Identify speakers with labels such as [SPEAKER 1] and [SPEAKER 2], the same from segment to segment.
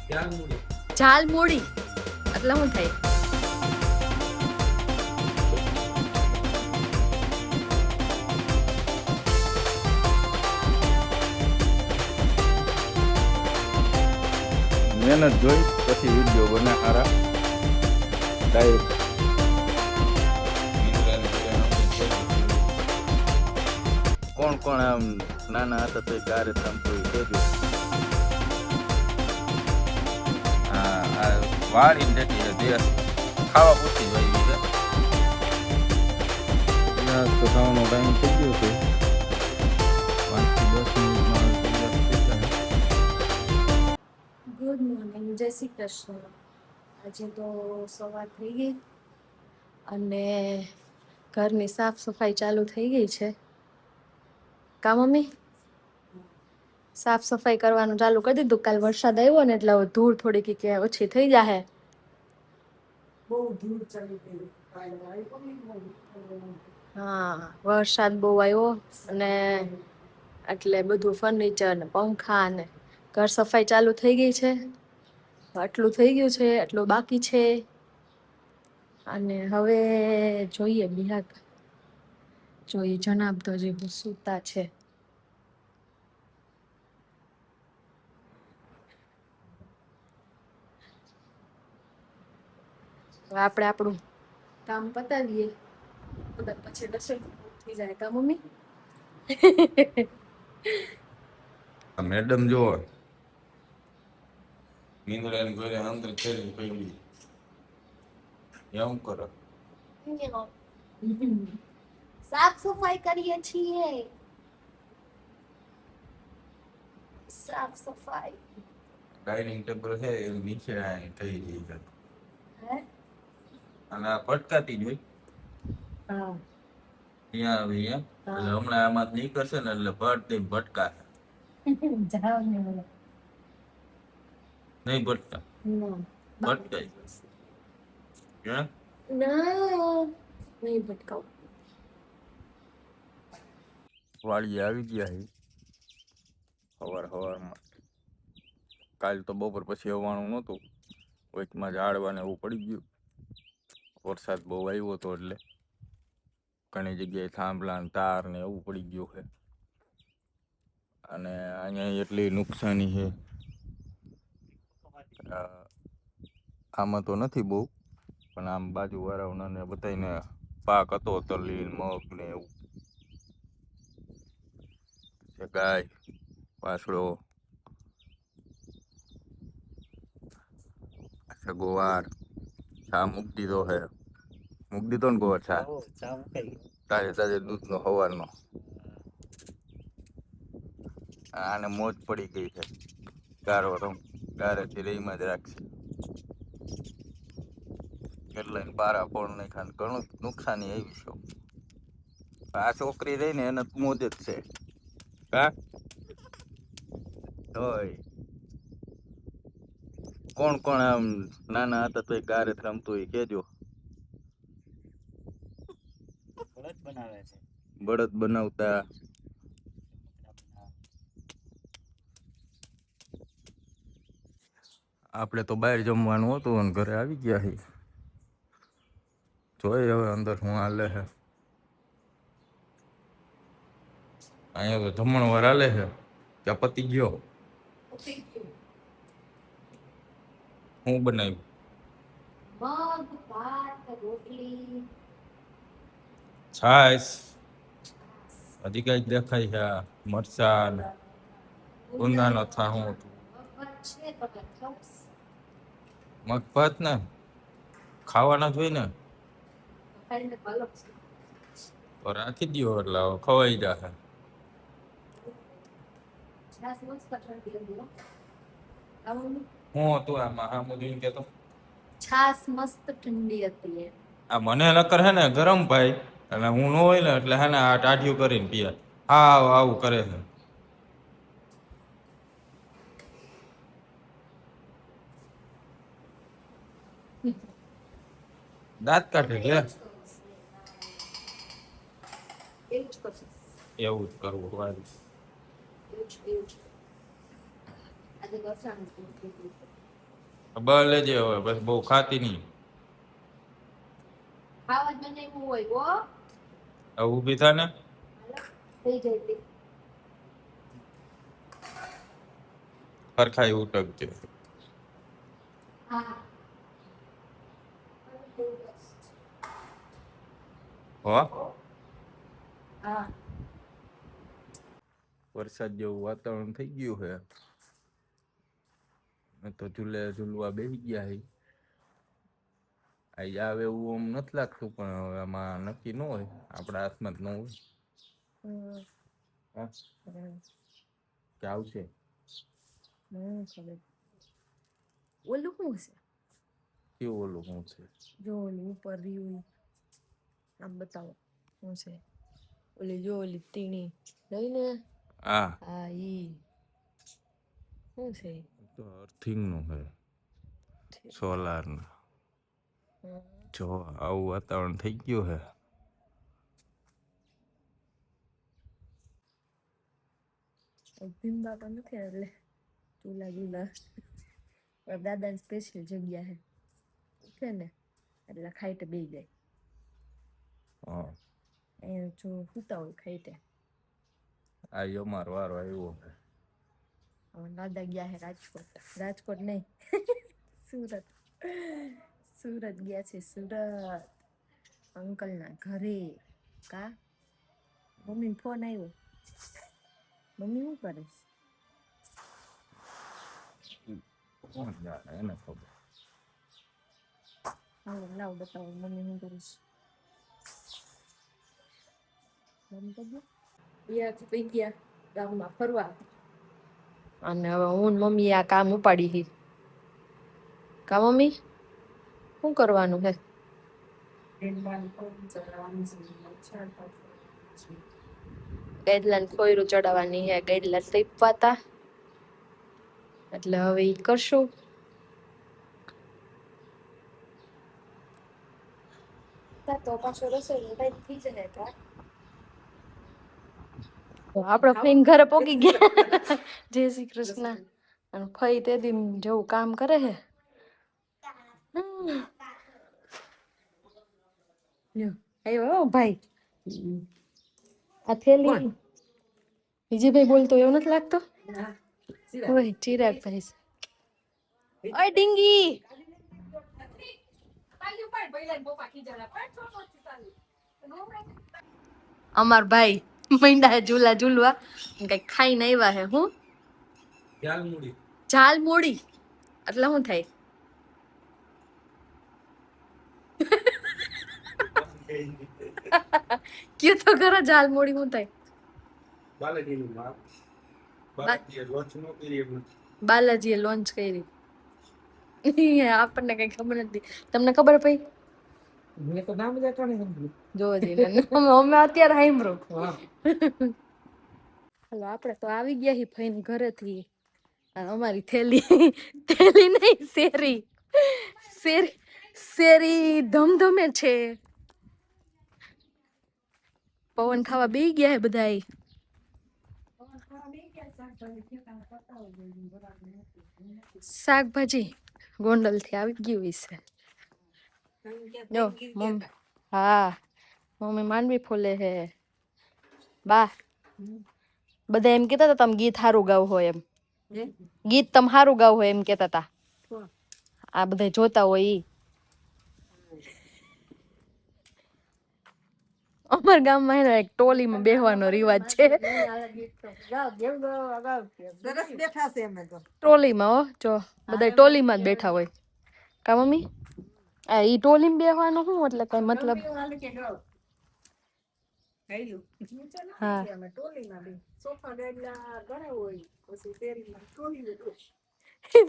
[SPEAKER 1] ઝાલમુડી એટલે શું થાય?
[SPEAKER 2] મહેનત જોઈ પછી વિડીયો બને સારા ડાયરેક્ટ. કોણ કોણ આમ નાના હતા તો ગારે રમતું કેજો. હા વાળી જતી દેશ ખાવા પૂછી ભાઈ છે. તો ખાવાનો ટાઈમ થઈ ગયો છે. 5 થી 10 મિનિટમાં
[SPEAKER 1] ગુડ મોર્નિંગ, જય શ્રી કૃષ્ણ. આજે તો સવાર થઈ ગઈ અને ઘરની સાફ સફાઈ ચાલુ થઈ ગઈ છે. કા મમ્મી? સાફ સફાઈ કરવાનું ચાલુ કરી દીધું. કાલ વરસાદ આવ્યો ને એટલે હવે ધૂળ થોડીક કે ઓછી થઈ જાહે. બહુ ધૂળ ચડી ગઈ. હા, વરસાદ બહુ આવ્યો અને એટલે બધું ફર્નિચર ને પંખા ને ઘર સફાઈ ચાલુ થઈ ગઈ છે. આટલું થઈ ગયું છે, આટલું બાકી છે અને હવે જોઈએ બિહાર જોઈએ. જનાબ તો હજી સૂતા છે. હવે આપણે આપણું કામ પતાવીએ પછી રસોઈ થઈ જાય. કા મમ્મી?
[SPEAKER 2] મેડમ જો નીંદડા ઘરે અંદર ખેલી પડી એવું કરો.
[SPEAKER 1] સાફ સફાઈ કરીએ છીએ. સાફ સફાઈ
[SPEAKER 2] ડાઇનિંગ ટેબલ છે એ નીચે થઈ ગઈ છે અને આ ભટકાતી જોઈ અહીંયા આવી એમ એટલે હમણાં આમાં નીકળશે ને એટલે ભટ દઈ ભટકા
[SPEAKER 1] જાવ ને
[SPEAKER 2] નહીં ભટકા ભટકાઈ હે
[SPEAKER 1] ના નહીં ભટકાવ.
[SPEAKER 2] વાળી આવી ગયા છે સવારમાં. કાલ તો બપોર પછી આવવાનું નહોતું, વચમાં ઝાડવાને એવું પડી ગયું. વરસાદ બહુ આવ્યો હતો એટલે ઘણી જગ્યાએ થાંભલા ને તાર ને એવું પડી ગયું છે અને અહીંયા એટલી નુકસાની છે. આમાં તો નથી બહુ, પણ આમ બાજુવાળાઓના ને બધાને પાક હતો તલી મગ ને એવું છે. ગાય વાસળો ગોવાર ચા મૂકી દીધો છે. મૂકી દીધો ને ગોવાર ચા તાજે તાજે દૂધનો સવારનો. આને મોજ પડી ગઈ છે. ગારેથી રહીમાં જ રાખશે. કેટલાય બારા ફોડ નહીં ખાને ઘણું નુકસાની આવી છે. આ છોકરી રહી ને એને મોજ જ છે. હા હોય કોણ કોણ આમ નાના હતા તો ગારે રમતું હોય કેજો. બળદ બનાવતા. આપણે તો બહાર જમવાનું હતું અને ઘરે આવી ગયા છે. જોઈએ હવે અંદર શું હાલે છે. અહીંયા તો જમણવાર હાલે છે. ત્યાં પતી ગયો. હું બનાવ્યું
[SPEAKER 1] મગ, ભાત, રોટલી,
[SPEAKER 2] છાશ હજી કઈક દેખાય છે. મરચા ગુંદાનો થાહું હતું. મગ ભાત ને ખાવાના જ હોય ને તો રાખી દો એટલે ખવાઈ જશે. હું હતું આમાં હા મુજબ કેતો
[SPEAKER 1] છાસ મસ્ત ઠંડી હતી.
[SPEAKER 2] આ મને નકર હે ને ગરમ ભાઈ એટલે હું ન હોય ને એટલે હે ને આ ટાઢિયું કરીને પીએ. હા આવું કરે છે. દાંત કાઢે છે. એવું જ કરવું વાળી. બસ લેજે હવે બસ બહુ ખાતી નહીં.
[SPEAKER 1] ખાવા જ બનાવ્યું હોય હો.
[SPEAKER 2] હવે ઊભી થા ને.
[SPEAKER 1] થઈ જાય તે.
[SPEAKER 2] હરખાઈ ઉટકજે.
[SPEAKER 1] હા.
[SPEAKER 2] હો
[SPEAKER 1] હા.
[SPEAKER 2] વરસાદ જેવું વાતાવરણ થઈ ગયું છે. તો ઝૂલવા બેસી ગયા હે. આઈ આવે એવું આમ નથી લાગતું પણ હવે આમાં નક્કી ન હોય આપણા હાથમાં જ ન હોય. હા કે આવશે.
[SPEAKER 1] ખબર. ઓલું શું છે?
[SPEAKER 2] કેવું ઓલું શું છે?
[SPEAKER 1] જો ઓલું ઉપર રહ્યું આમ બતાવો શું છે? ઓલી જો ઓલી તીણી લઈને
[SPEAKER 2] હા
[SPEAKER 1] હા ઈ શું છે?
[SPEAKER 2] તો અર્થિંગ નું છે. સોલાર નું. જો આવું વાતાવરણ થઈ ગયું હે.
[SPEAKER 1] ભીમબા પણ નથી એટલે ચૂલા ચૂલા દાદાની સ્પેશિયલ જગ્યા છે ઉઠે ને એટલે ખાઈટે બેસી જાય.
[SPEAKER 2] હા
[SPEAKER 1] અહીંયા જો સૂતા હોય ખાઈટે.
[SPEAKER 2] આ અમારો વારો આવ્યો છે.
[SPEAKER 1] દાદા ગયા છે રાજકોટ. રાજકોટ નહીં સુરત. સુરત ગયા છે સુરત અંકલના ઘરે. કા મમ્મીને ફોન આવ્યો. મમ્મી શું કરે છે?
[SPEAKER 2] કોણ જાણે એને ખબર.
[SPEAKER 1] હાલો લાવ બતાવો મમ્મી શું કરે છે. યાથી પઈ ગયા ગામમાં ફરવા અને હવે હું ને મમ્મી આ કામ ઉપાડી હી. કા મમ્મી શું કરવાનું છે? ગેડલાને ખોયરું ચડાવવાની હે. ગેડલા ટીપવા તા એટલે હવે ઈ કરશું. તો પાછો રસોઈ ટાઈમ થઈ જાય કા. આપડે ફઈને ઘરે પોગી ગયા. જય શ્રી કૃષ્ણ. અને ફઈ તે દી જેવું કામ કરે હે. આવ્યો ભાઈ. આ થેલી વિજયભાઈ બોલતો એવું નથી લાગતો. ઓય ચિરાગ ભાઈ. ઓય ડીંગી. અમાર ભાઈ મંડા ઝૂલા ઝૂલવા કઈક ખાઈને આવ્યા હે. હું ઝાલમુડી એટલે શું થાય? કયું તો ખરા ઝાલમુડી શું થાય? બાલાજીએ લોન્ચ કરી. આપણને કઈ ખબર નથી. તમને ખબર પડી? મેં તો નામ દેતા નહીં. જોવા જઈને અમે અત્યારે સાંભળો. હાલો આપણે તો આવી ગયા હી ફઈને ઘરેથી. અમારી થેલી થેલી નહીં શેરી શેરી શેરી ધમધમે છે. પવન ખાવા બેહી ગયા હે બધાય. શાકભાજી ગોંડલ થી આવી ગયું છે. જો મમ્મી હા મમ્મી માંડવી ફોલે હે. બા બધા એમ કેતા હતા તમે ગીત હારું ગાવ હોય એમ. ગીત તમે હારું ગાવ હોય એમ કેતા હતા. આ બધા જોતા હોય ઈ. અમાર ગામમાં એનો એક ટોલીમાં બેહવાનો રિવાજ છે.
[SPEAKER 3] સરસ બેઠા છે અમે તો.
[SPEAKER 1] ટોલીમાં હો જો બધા ટોલીમાં જ બેઠા હોય. કા મમ્મી આ ઈ ટોલીમાં બેહવાનું શું એટલે કઈ મતલબ. હા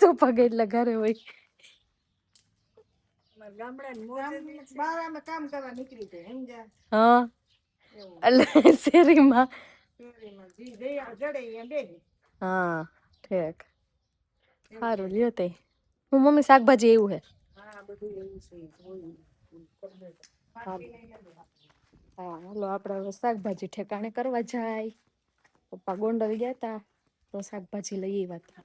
[SPEAKER 1] સોફા ગયેલા ઘરે હોય.
[SPEAKER 3] કામ કરવા નીકળી જાય સમજ્યા.
[SPEAKER 1] હા એટલે શેરીમાં હા ઠીક સારું લ્યો તે. હું મમ્મી શાકભાજી એવું હે. હા હાલો આપડે હવે શાકભાજી ઠેકાણે કરવા જાય. પપ્પા ગોંડલ ગયા તા તો શાકભાજી લઈ આવ્યા હતા.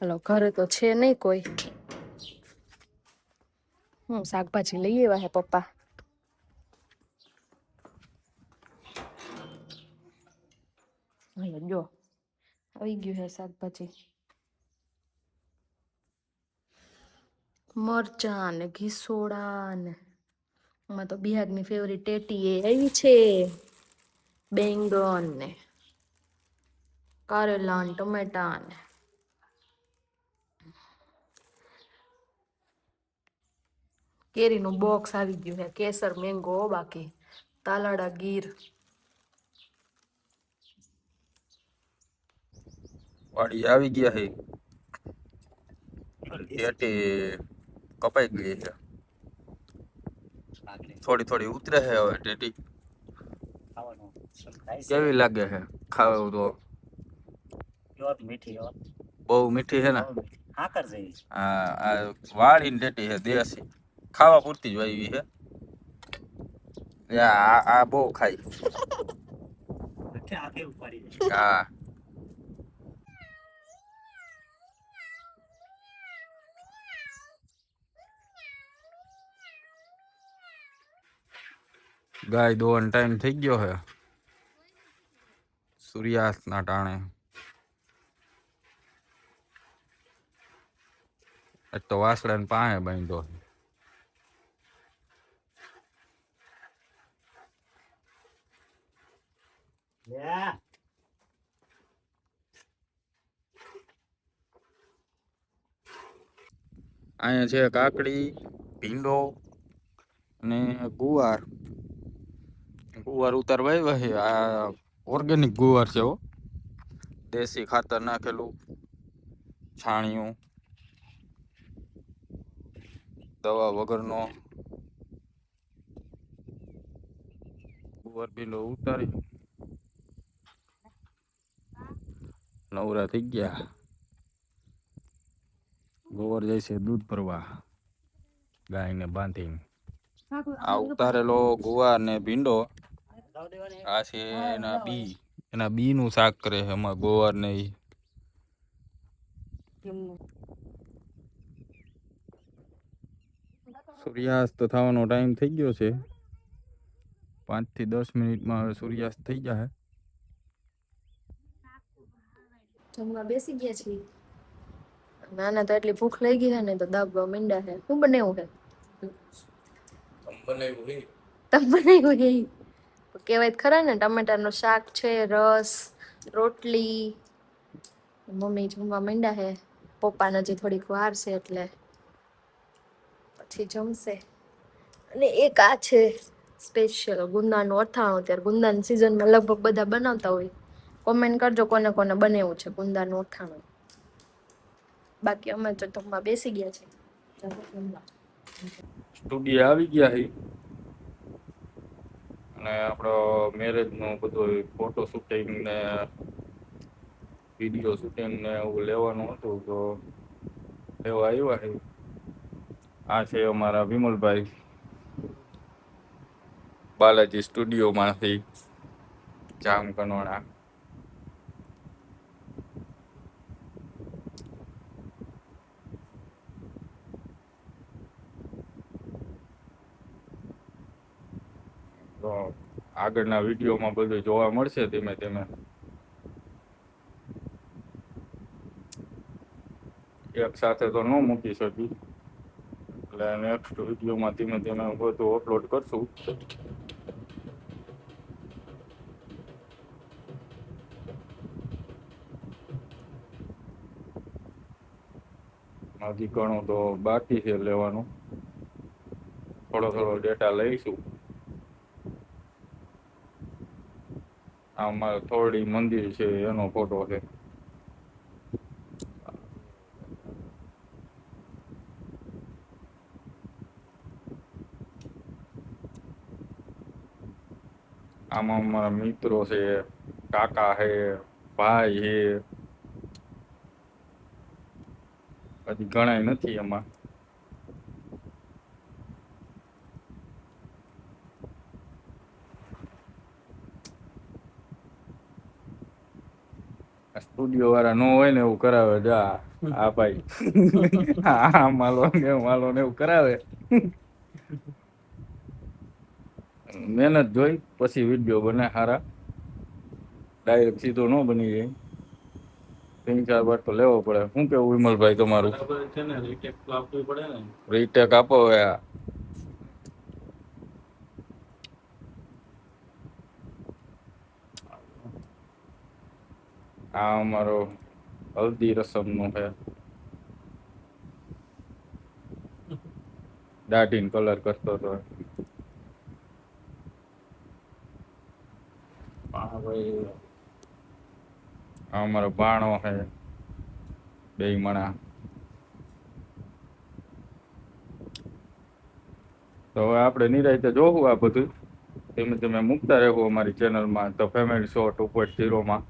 [SPEAKER 1] હલો, ઘરે તો છે નહીં કોઈ. શાકભાજી લઈ આવ્યા હે પપ્પા. હાલો જો આવી ગયું હે શાકભાજી. મરચાં ને ઘીસોડા ને આમાં તો બિહારની ફેવરિટ ટેટી એ આવી છે. બેંગન ને કારેલા ને ટમેટા ને કેરીનું બોક્સ આવી ગયું હે. કેસર મેંગો બાકી તાલાડા ગીર.
[SPEAKER 2] વાડી આવી ગયા છે. ટેટી કપાઈ ગઈ છે. થોડી થોડી ઉતરે છે હવે ટેટી. કેવી લાગે છે ખાવ તો? બહુ મીઠી છે ને. હા, આ વાળીને ટેટી છે દેશી. ખાવા પૂરતી જ વાવી છે. આ બહુ ખાઈ. હા, ગાય દોવાનો ટાઈમ થઈ ગયો છે. સૂર્યાસ્તના ટાણે. એક તો વાસડાને પાસે બાંધ્યો. અહીંયા છે કાકડી, ભીંડો અને ગુવાર. ગુવાર ઉતારવા આવ્યા છે. આ ઓર્ગેનિક ગુવાર છે હો. દેશી ખાતર નાખેલું, છાણિયું, દવા વગરનો ગુવાર ભીંડો ઉતારી નવરા થઈ ગયા. ગોબર જઈશે દૂધ ભરવા ગાયને બાંધીને. આ ઉતારેલો ગુવાર ને ભીંડો આ છે એના બી. એના બી નું શાક કરે છે એમાં ગુવાર ને. સૂર્યાસ્ત થવાનો ટાઈમ થઈ ગયો છે. 5 થી 10 મિનિટમાં હવે સૂર્યાસ્ત થઈ જાય.
[SPEAKER 1] જમવા બેસી ગયા છીએ. નાના તો એટલી ભૂખ લઈ ગઈ છે ને તો દાબવા માંડ્યા છે. શું બનાવ્યું છે? તમ બનાવ્યું છે કહેવાય ખરા ને. ટમેટાનું શાક છે, રસ, રોટલી. મમ્મી જમવા માંડ્યા છે. પપ્પાને હજી થોડીક વાર છે એટલે પછી જમશે. અને એક આ છે સ્પેશિયલ ગુંદાનું અથાણું. અત્યારે ગુંદાની સિઝનમાં લગભગ બધા બનાવતા હોય. કોમેન્ટ કરજો કોને કોને બનાવ્યું છે ગુંદાનું અથાણું. બાકી અમે તો જમવા બેસી ગયા છે.
[SPEAKER 2] સ્ટુડિયો આવી ગયા છે અને આપણો મેરેજ નું બધું ફોટો શૂટિંગ ને વિડીયો શૂટિંગ ને એવું લેવાનું હતું તો લેવા આવ્યા છે. આ છે અમારા વિમલભાઈ બાલાજી સ્ટુડિયો માંથી જામ કનોડા. તો આગળના વિડીયોમાં બધું જોવા મળશે ધીમે ધીમે. એક સાથે તો ન મૂકી શકી એટલે નેક્સ્ટ વિડીયોમાં ધીમે ધીમે બધું અપલોડ કરશું. હજી ઘણું તો બાકી છે લેવાનું. થોડો થોડો ડેટા લઈશું. આમાં થોડી મંદિર છે એનો ફોટો છે. આમાં અમારા મિત્રો છે, કાકા છે, ભાઈ છે. હજી ગણાય નથી એમાં. સ્ટુડિયો વાળા ન હોય ને એવું કરાવે જા. હા ભાઈ હા માલો ને એવું કરાવે. મહેનત જોઈ પછી વિડીયો બને હારા. ડાયરેક્ટ સીધો ન બની જાય. 3-4 વાર તો લેવો પડે. શું કેવું વિમલભાઈ તમારું? બરાબર છે ને, રીટેક તો આપવી પડે ને. રીટેક આપો હવે. આ અમારો હલ્દી રસમ નો છે. દાઢીન કલર કરતો હતો. હા ભાઈ, આ અમારો ભાણો છે. બે મણા. તો હવે આપણે નિરાંતે જોવું આ બધું. તમે મૂકતા રહેવું અમારી ચેનલમાં તો ફેમિલી શો 2.0 માં.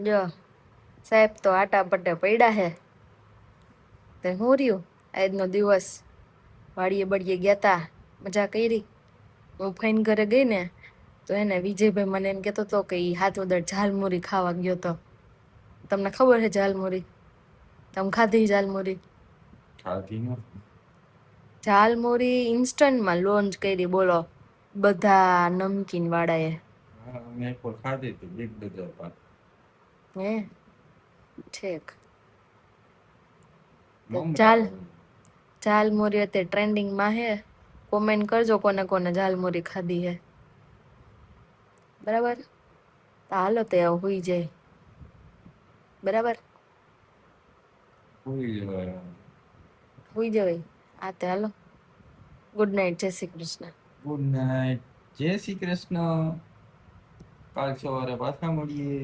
[SPEAKER 1] જો સાહેબ તો આટા પટ્ટે પડ્યા હે. તે હું રહ્યું આજનો દિવસ વાડીએ બળીએ ગયા તા, મજા કરી. હું ફાઈન ઘરે ગઈ ને તો એને વિજયભાઈ મને એમ કહેતો હતો કે ઈ હાથોદર ઝાલમુરી ખાવા ગયો તો. તમને ખબર છે ઝાલમુરી? તમે ખાધી ઝાલમુરી?
[SPEAKER 2] ખાધી ન
[SPEAKER 1] ઝાલમુરી ઇન્સ્ટન્ટમાં લોન્ચ કરી, બોલો, બધા નમકીન વાળાએ.
[SPEAKER 2] હા, મેં એક વાર ખાધી હતી બિગ બજાર પર.
[SPEAKER 1] હે ઠીક. ઝાલમુરી અત્યારે ટ્રેન્ડિંગમાં હે. કોમેન્ટ કરજો કોને કોને ઝાલમુરી ખાધી હે. બરાબર, તો હાલો તે હુઈ જાય. બરાબર, હુઈ જવાય. હા તે હાલો. ગુડ નાઇટ, જય શ્રી કૃષ્ણ.
[SPEAKER 2] ગુડ નાઇટ, જય શ્રી કૃષ્ણ. કાલ સવારે પાછા મળીએ.